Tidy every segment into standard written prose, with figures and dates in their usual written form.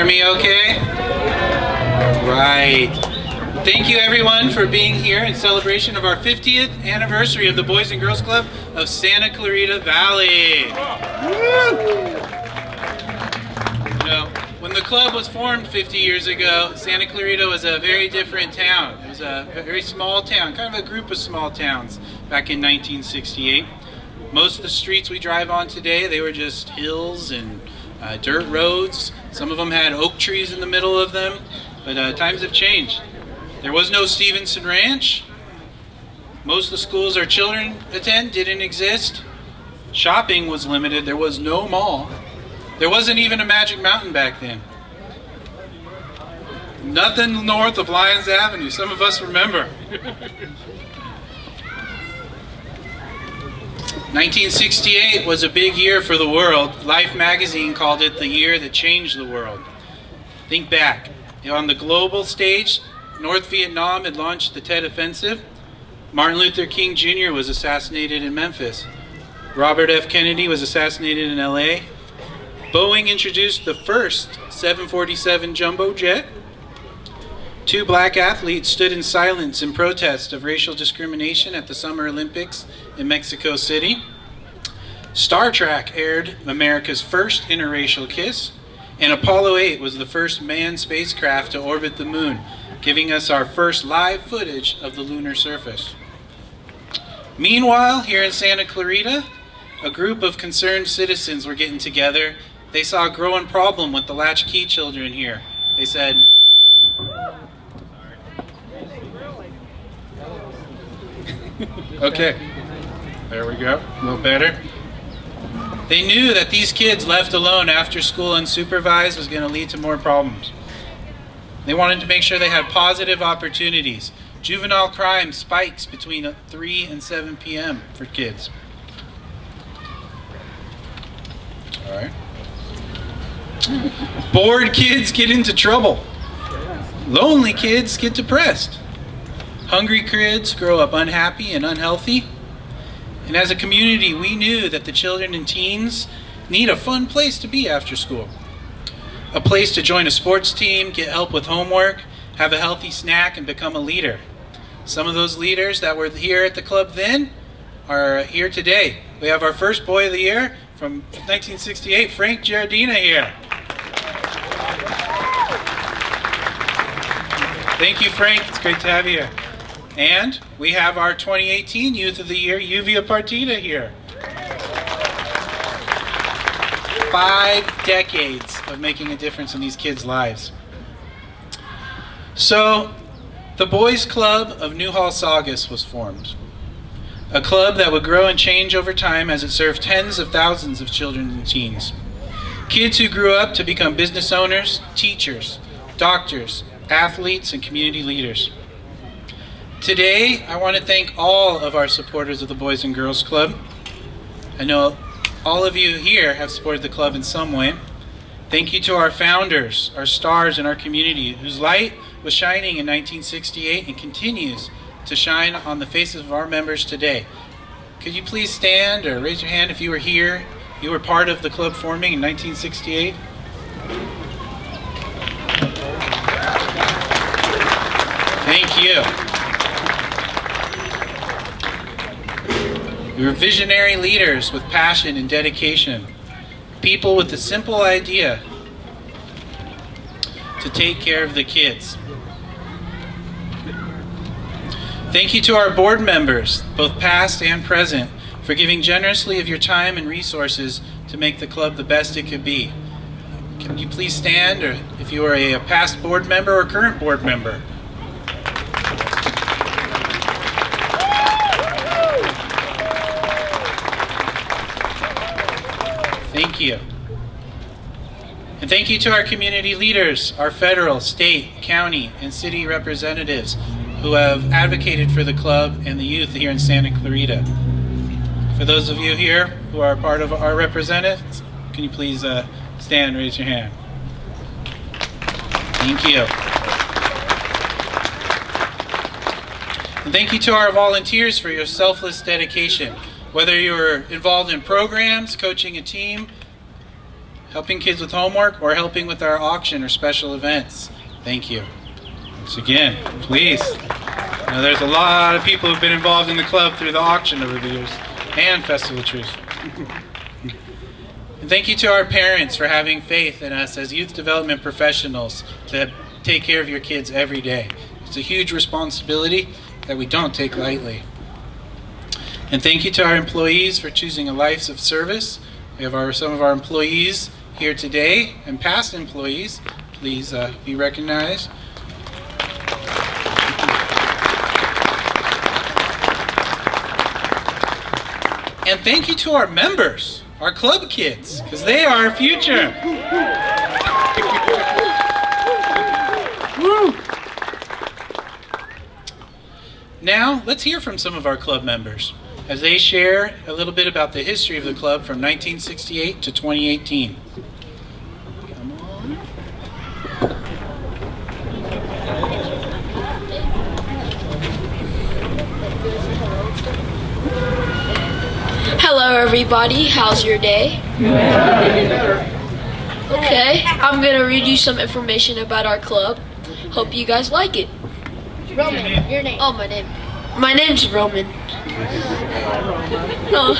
hear me okay? Right. Thank you everyone for being here in celebration of our 50th anniversary of the Boys and Girls Club of Santa Clarita Valley. You know, when the club was formed 50 years ago, Santa Clarita was a very different town. It was a very small town, kind of a group of small towns back in 1968. Most of the streets we drive on today, they were just hills and dirt roads. Some of them had oak trees in the middle of them, but times have changed. There was no Stevenson Ranch. Most of the schools our children attend didn't exist. Shopping was limited. There was no mall. There wasn't even a Magic Mountain back then. Nothing north of Lyons Avenue. Some of us remember. 1968 was a big year for the world. Life magazine called it the year that changed the world. Think back. On the global stage, North Vietnam had launched the Tet Offensive. Martin Luther King Jr. was assassinated in Memphis. Robert F. Kennedy was assassinated in LA. Boeing introduced the first 747 jumbo jet. 2 black athletes stood in silence in protest of racial discrimination at the Summer Olympics in Mexico City. Star Trek aired America's first interracial kiss, and Apollo 8 was the first manned spacecraft to orbit the moon, giving us our first live footage of the lunar surface. Meanwhile, here in Santa Clarita, a group of concerned citizens were getting together. They saw a growing problem with the latchkey children here. They said, okay, there we go, a little better. They knew that these kids left alone after school unsupervised was going to lead to more problems. They wanted to make sure they had positive opportunities. Juvenile crime spikes between 3 and 7 p.m. for kids. All right. Bored kids get into trouble. Lonely kids get depressed. Hungry kids grow up unhappy and unhealthy. And as a community, we knew that the children and teens need a fun place to be after school. A place to join a sports team, get help with homework, have a healthy snack, and become a leader. Some of those leaders that were here at the club then are here today. We have our first Boy of the Year from 1968, Frank Giardina here. Thank you, Frank. It's great to have you here. And we have our 2018 Youth of the Year, Yuvia Partita here. 5 decades of making a difference in these kids' lives. So, the Boys Club of Newhall Saugus was formed. A club that would grow and change over time as it served tens of thousands of children and teens. Kids who grew up to become business owners, teachers, doctors, athletes, and community leaders. Today, I want to thank all of our supporters of the Boys and Girls Club. I know all of you here have supported the club in some way. Thank you to our founders, our stars in our community, whose light was shining in 1968 and continues to shine on the faces of our members today. Could you please stand or raise your hand if you were here, you were part of the club forming in 1968? Thank you. You're visionary leaders with passion and dedication. People with a simple idea to take care of the kids. Thank you to our board members, both past and present, for giving generously of your time and resources to make the club the best it could be. Can you please stand, or if you are a past board member or current board member? Thank you. And thank you to our community leaders, our federal, state, county, and city representatives who have advocated for the club and the youth here in Santa Clarita. For those of you here who are part of our representatives, can you please stand and raise your hand? Thank you. And thank you to our volunteers for your selfless dedication. Whether you're involved in programs, coaching a team, helping kids with homework, or helping with our auction or special events. Thank you. Once again, please. Now, there's a lot of people who've been involved in the club through the auction over the years and Festival Trees. And thank you to our parents for having faith in us as youth development professionals to take care of your kids every day. It's a huge responsibility that we don't take lightly. And thank you to our employees for choosing a life of service. We have some of our employees here today and past employees. Please be recognized. And thank you to our members, our club kids, because they are our future. Woo. Now, let's hear from some of our club members as they share a little bit about the history of the club from 1968 to 2018. Come on. Hello everybody, how's your day? Okay, I'm gonna read you some information about our club. Hope you guys like it. Roman, your name. Oh, my name's Roman. Oh.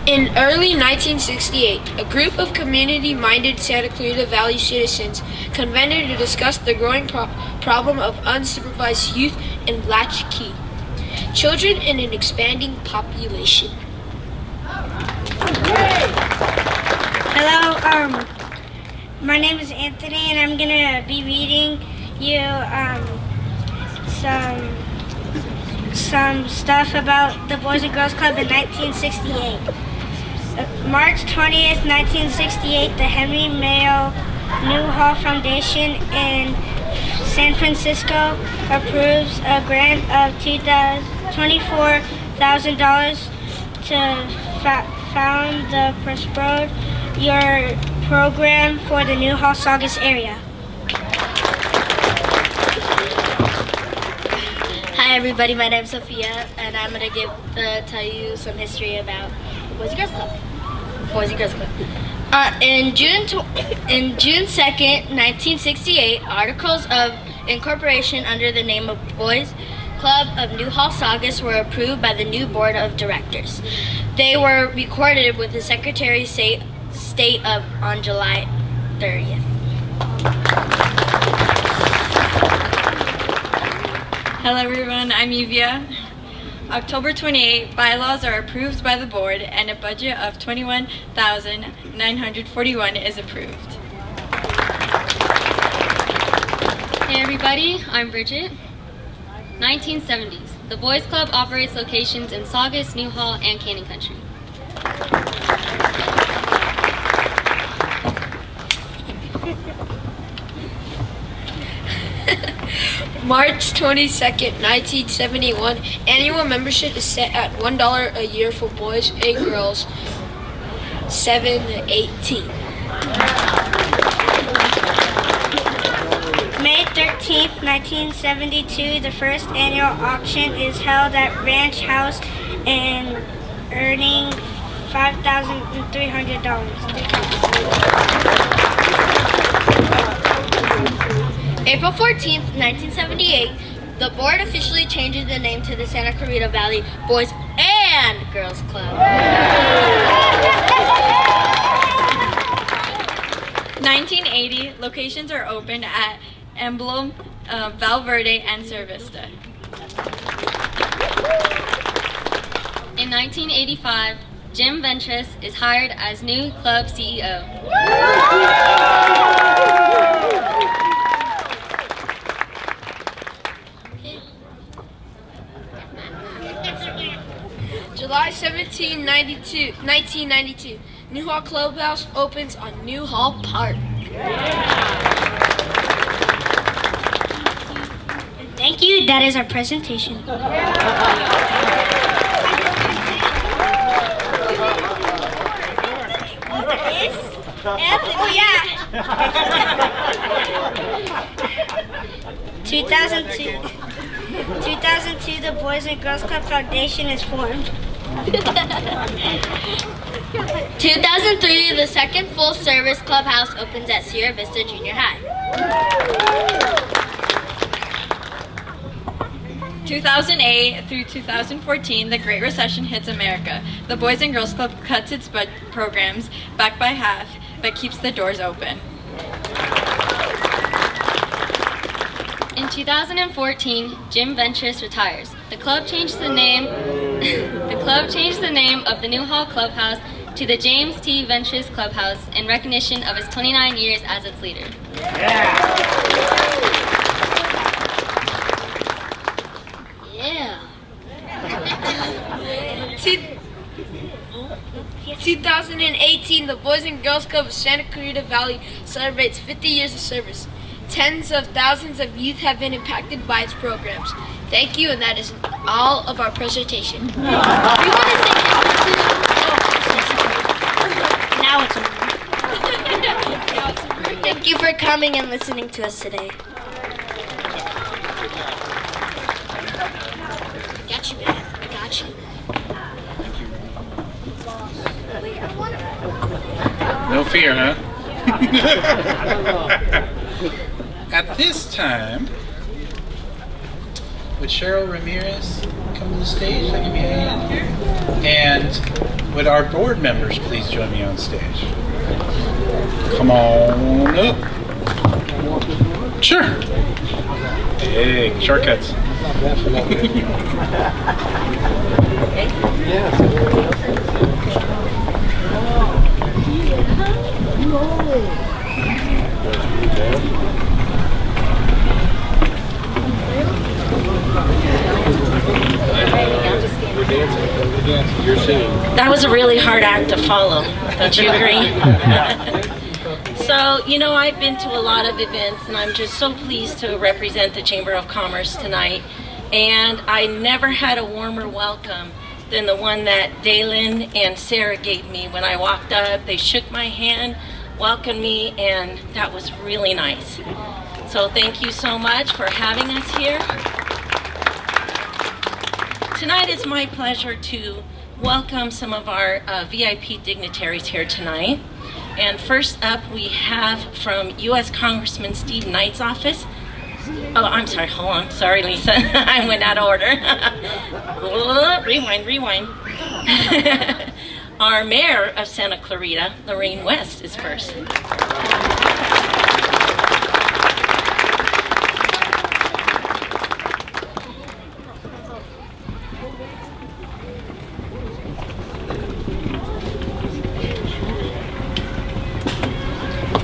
In early 1968, a group of community-minded Santa Clarita Valley citizens convened to discuss the growing problem of unsupervised youth and latchkey children in an expanding population. Hello, my name is Anthony, and I'm gonna be reading you some stuff about the Boys and Girls Club in 1968. March 20th, 1968, the Henry Mayo Newhall Foundation in San Francisco approves a grant of $24,000 to found the Prosperode Your program for the Newhall Saugus area. Hi everybody, my name's Sophia, and I'm gonna tell you some history about the Boys and Girls Club. Boys and Girls Club. In June 2nd, 1968, articles of incorporation under the name of Boys Club of Newhall Saugus were approved by the new board of directors. They were recorded with the Secretary of State on July 30th. Hello everyone, I'm Evia. October 28, bylaws are approved by the board and a budget of $21,941 is approved. Hey everybody, I'm Bridget. 1970s. The Boys Club operates locations in Saugus, Newhall, and Canyon Country. March 22nd, 1971, annual membership is set at $1 a year for boys and girls 7 to 18. May 13th, 1972, the first annual auction is held at Ranch House and earning $5,300. April 14th, 1978, the board officially changes the name to the Santa Clarita Valley Boys and Girls Club. 1980, locations are opened at Emblem, Valverde, and Cervista. In 1985, Jim Ventress is hired as new club CEO. July 17, 1992, Newhall Clubhouse opens on Newhall Park. Thank you. That is our presentation. Oh yeah. 2002, the Boys and Girls Club Foundation is formed. 2003, the second full-service clubhouse opens at Sierra Vista Junior High. 2008 through 2014, the Great Recession hits America. The Boys and Girls Club cuts its programs back by half, but keeps the doors open. In 2014, Jim Ventress retires. The club changed the name. The club changed the name of the Newhall Clubhouse to the James T. Ventress Clubhouse in recognition of his 29 years as its leader. Yeah. 2018, the Boys and Girls Club of Santa Clarita Valley celebrates 50 years of service. Tens of thousands of youth have been impacted by its programs. Thank you, and that is all of our presentation. We want to say Now it's over. Thank you for coming and listening to us today. I got you, man. I got you. No fear, huh? At this time, would Cheryl Ramirez come to the stage? I'll give you a hand here. And would our board members please join me on stage? Come on up. Sure. Hey, shortcuts. That was a really hard act to follow, don't you agree? So, you know, I've been to a lot of events and I'm just so pleased to represent the Chamber of Commerce tonight. And I never had a warmer welcome than the one that Dalen and Sarah gave me when I walked up. They shook my hand, welcomed me, and that was really nice. So thank you so much for having us here. Tonight it's my pleasure to welcome some of our VIP dignitaries here tonight. And first up we have from U.S. Congressman Steve Knight's office. Oh, I'm sorry, hold on. Sorry, Lisa. I went out of order. Rewind. Our mayor of Santa Clarita, Lorraine West, is first.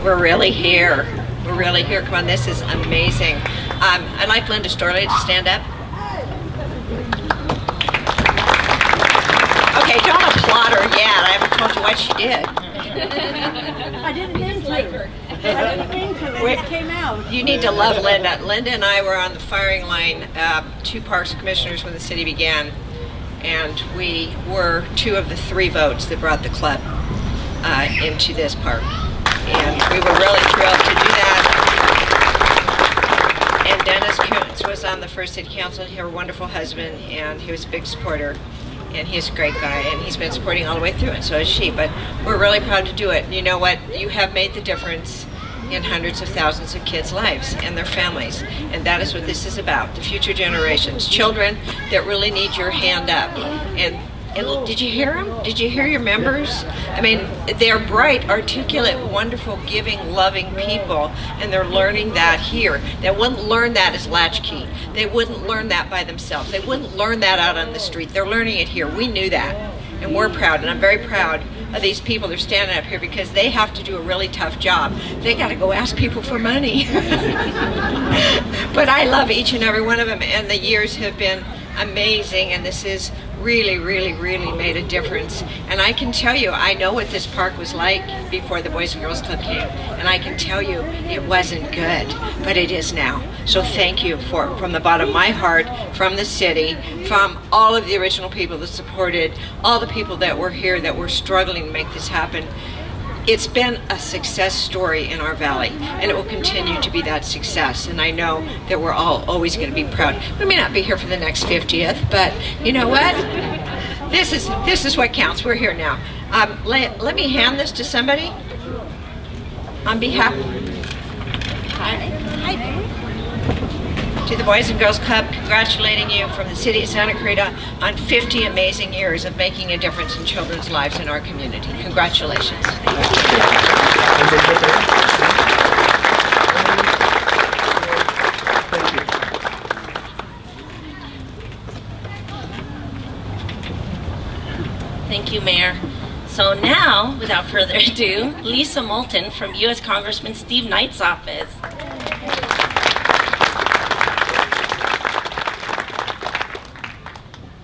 We're really here. We're really here. Come on, this is amazing. I'd like Linda Storley to stand up. Okay, don't applaud her yet. I haven't told you what she did. I didn't mean to. I didn't mean to. It just came out. You need to love Linda. Linda and I were on the firing line, two parks commissioners when the city began, and we were two of the three votes that brought the club into this park. And we were really thrilled to do that. And Dennis Kuntz was on the first city council, her wonderful husband, and he was a big supporter. And he's a great guy, and he's been supporting all the way through, and so is she. But we're really proud to do it. And you know what? You have made the difference in hundreds of thousands of kids' lives and their families. And that is what this is about, the future generations. Children that really need your hand up. And did you hear them? Did you hear your members? I mean, they're bright, articulate, wonderful, giving, loving people, and they're learning that here. They wouldn't learn that as latchkey. They wouldn't learn that by themselves. They wouldn't learn that out on the street. They're learning it here. We knew that, and we're proud, and I'm very proud of these people that are standing up here because they have to do a really tough job. They got to go ask people for money. But I love each and every one of them, and the years have been amazing, and this is really, really, really made a difference. And I can tell you, I know what this park was like before the Boys and Girls Club came, and I can tell you it wasn't good, but it is now. So thank you from the bottom of my heart, from the city, from all of the original people that supported, all the people that were here that were struggling to make this happen. It's been a success story in our valley, and it will continue to be that success. And I know that we're all always going to be proud. We may not be here for the next 50th, but you know what? This is what counts. We're here now. Let me hand this to somebody. On behalf to the Boys and Girls Club, congratulating you from the city of Santa Clarita on 50 amazing years of making a difference in children's lives in our community. Congratulations. Thank you, Mayor. So now, without further ado, Lisa Moulton from U.S. Congressman Steve Knight's office.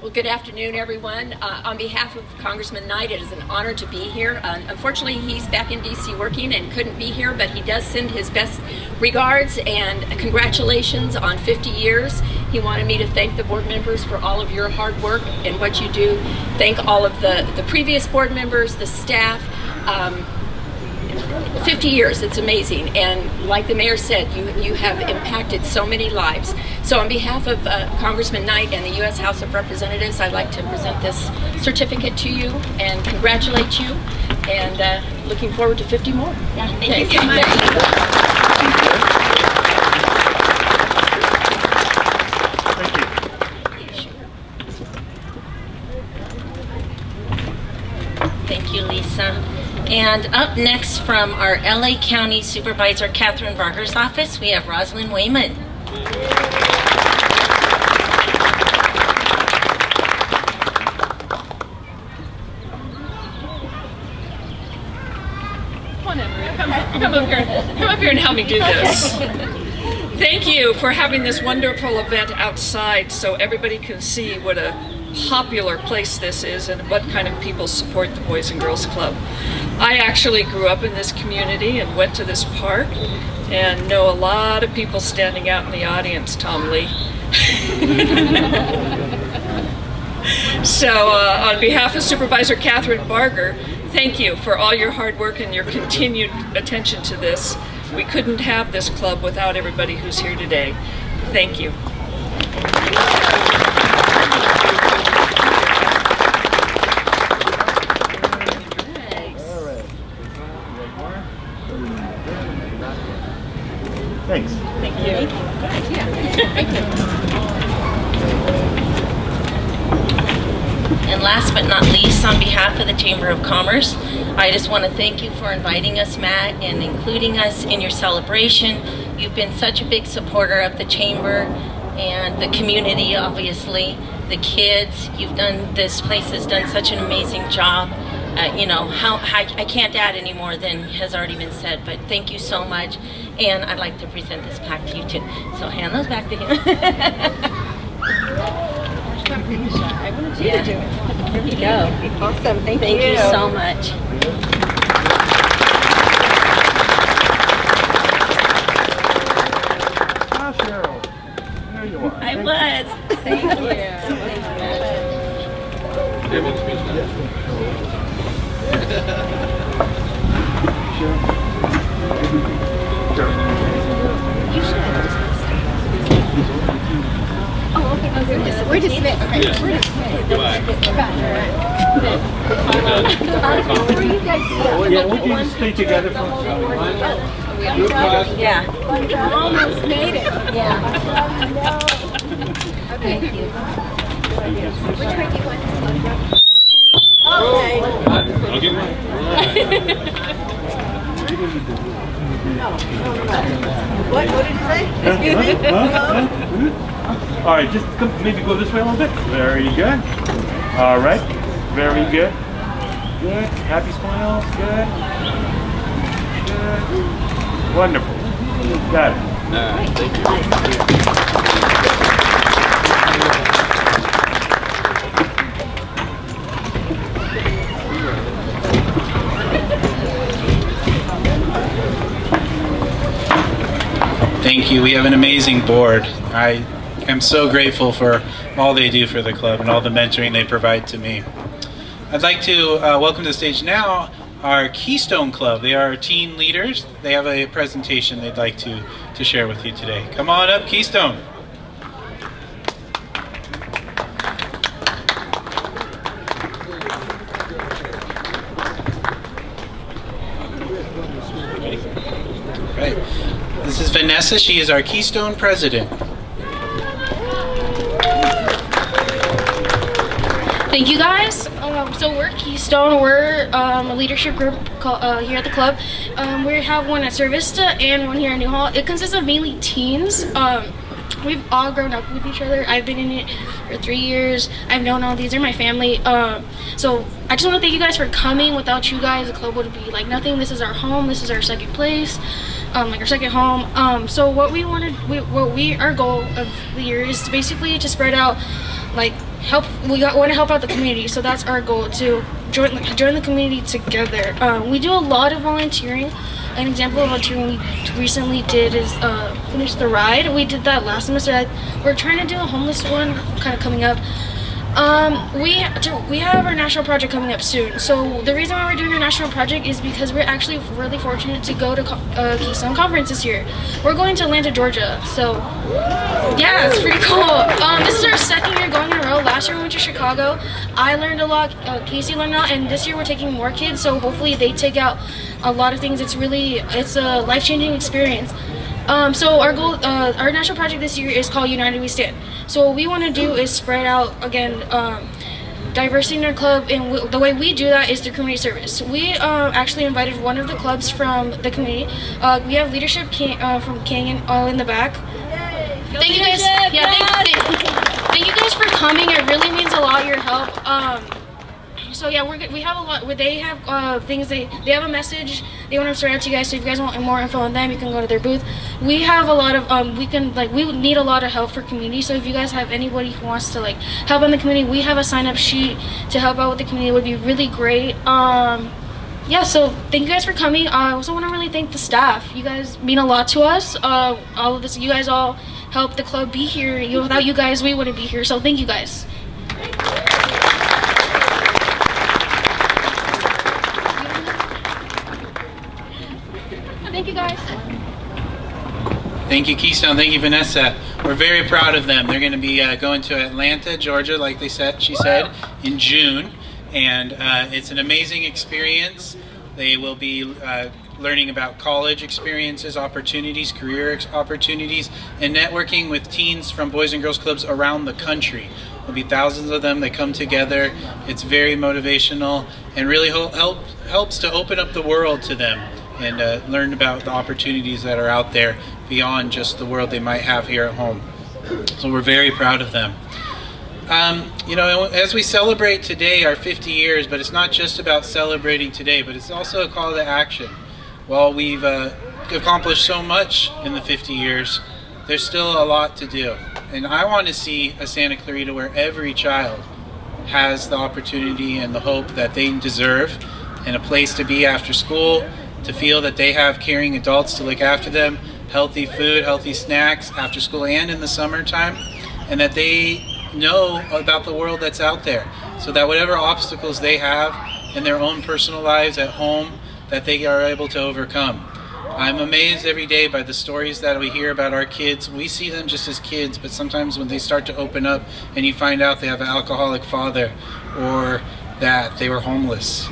Well, good afternoon, everyone. On behalf of Congressman Knight, it is an honor to be here. Unfortunately, he's back in D.C. working and couldn't be here, but he does send his best regards and congratulations on 50 years. He wanted me to thank the board members for all of your hard work and what you do. Thank all of the previous board members, the staff. 50 years, it's amazing. And like the mayor said, you have impacted so many lives. So on behalf of Congressman Knight and the U.S. House of Representatives, I'd like to present this certificate to you and congratulate you. And looking forward to 50 more. Yeah, thank you so much. Thank you, Lisa. And up next from our LA County Supervisor Catherine Barger's office, we have Rosalind Wayman. Come up here and help me do this. Thank you for having this wonderful event outside so everybody can see what a popular place this is and what kind of people support the Boys and Girls Club. I actually grew up in this community and went to this park and know a lot of people standing out in the audience, Tom Lee. So on behalf of Supervisor Catherine Barger, thank you for all your hard work and your continued attention to this. We couldn't have this club without everybody who's here today. Thank you. Thanks. Thank you. And last but not least, on behalf of the Chamber of Commerce, I just want to thank you for inviting us, Matt, and including us in your celebration. You've been such a big supporter of the Chamber and the community, obviously. The kids, this place has done such an amazing job. You know, I can't add any more than has already been said, but thank you so much. And I'd like to present this back to you too. So hand those back to him. I wanted you to do it. Here we go. Awesome. Thank you. Thank you so much. Ah, Cheryl. There you are. I was. Thank you. We're dismissed. Okay, we're dismissed. Yeah, would you just stay together for Yeah. Almost made it. Yeah. Okay. Which way do you want to go? Okay. I'll get What did you say? Excuse me? All right, just maybe go this way a little bit. Very good. All right, very good. Good. Happy smiles. Good. Good. Wonderful. Got it. Thank you. Thank you. We have an amazing board. I am so grateful for all they do for the club and all the mentoring they provide to me. I'd like to welcome to the stage now our Keystone Club. They are teen leaders. They have a presentation they'd like to share with you today. Come on up, Keystone. ready. Right. This is Vanessa. She is our Keystone president. Thank you guys. So we're Keystone. We're a leadership group here at the club. We have one at Service Vista and one here in New Hall. It consists of mainly teens. We've all grown up with each other. I've been in it for 3 years. I've known all these are my family. So I just want to thank you guys for coming. Without you guys, the club would be like nothing. This is our home. This is our second place, like our second home. So what we wanted, our goal of the year is basically to spread out, like help. We want to help out the community. So that's our goal, to join the community together. We do a lot of volunteering. An example of volunteering we recently did is finish the ride. We did that last semester. We're trying to do a homeless one kind of coming up. We have our national project coming up soon. So the reason why we're doing our national project is because we're actually really fortunate to go to Keystone Conference this year. We're going to Atlanta, Georgia. So yeah, it's pretty cool. This is our second year going in a row. Last year we went to Chicago. I learned a lot. Casey learned a lot, and this year we're taking more kids. So hopefully they take out a lot of things. It's a life-changing experience. So our goal, our national project this year is called United We Stand. So what we want to do is spread out, again, diversity in our club, and the way we do that is through community service. We actually invited one of the clubs from the community. We have leadership from King all in the back. Thank you guys. Yeah, thank you guys for coming. It really means a lot, your help. So yeah, we have a lot. They have things. They have a message they want to spread out to you guys. So if you guys want more info on them, you can go to their booth. We have a lot of we need a lot of help for community. So if you guys have anybody who wants to help in the community, we have a sign up sheet to help out with the community. It would be really great. Yeah, so thank you guys for coming. I also want to really thank the staff. You guys mean a lot to us. All of this, you guys all help the club be here. Without you guys, we wouldn't be here. So thank you guys. Thank you guys. Thank you, Keystone. Thank you, Vanessa. We're very proud of them. They're going to be going to Atlanta, Georgia, like she said, in June. And it's an amazing experience. They will be learning about college experiences, opportunities, career opportunities, and networking with teens from Boys and Girls Clubs around the country. There'll be thousands of them that come together. It's very motivational and really helps to open up the world to them and learn about the opportunities that are out there beyond just the world they might have here at home. So we're very proud of them. As we celebrate today our 50 years, but it's not just about celebrating today, but it's also a call to action. While we've accomplished so much in the 50 years, there's still a lot to do. And I want to see a Santa Clarita where every child has the opportunity and the hope that they deserve, and a place to be after school, to feel that they have caring adults to look after them, healthy food, healthy snacks after school and in the summertime, and that they know about the world that's out there, so that whatever obstacles they have in their own personal lives at home, that they are able to overcome. I'm amazed every day by the stories that we hear about our kids. We see them just as kids, but sometimes when they start to open up and you find out they have an alcoholic father or that they were homeless,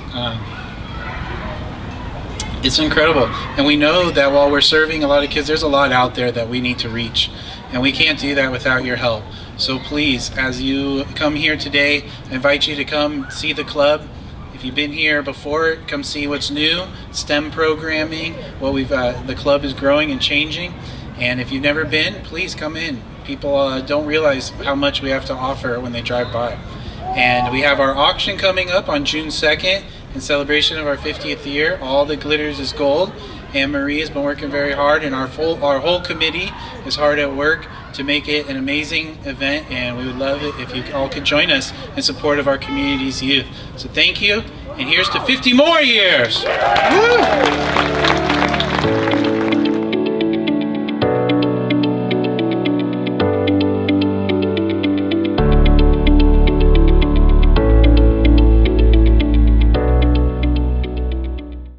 it's incredible. And we know that while we're serving a lot of kids, there's a lot out there that we need to reach. And we can't do that without your help. So please, as you come here today, I invite you to come see the club. If you've been here before, come see what's new, STEM programming, the club is growing and changing. And if you've never been, please come in. People don't realize how much we have to offer when they drive by. And we have our auction coming up on June 2nd. In celebration of our 50th year. All the glitters is gold. Anne Marie has been working very hard, and our whole committee is hard at work to make it an amazing event, and we would love it if you all could join us in support of our community's youth. So thank you, and here's to 50 more years. Woo!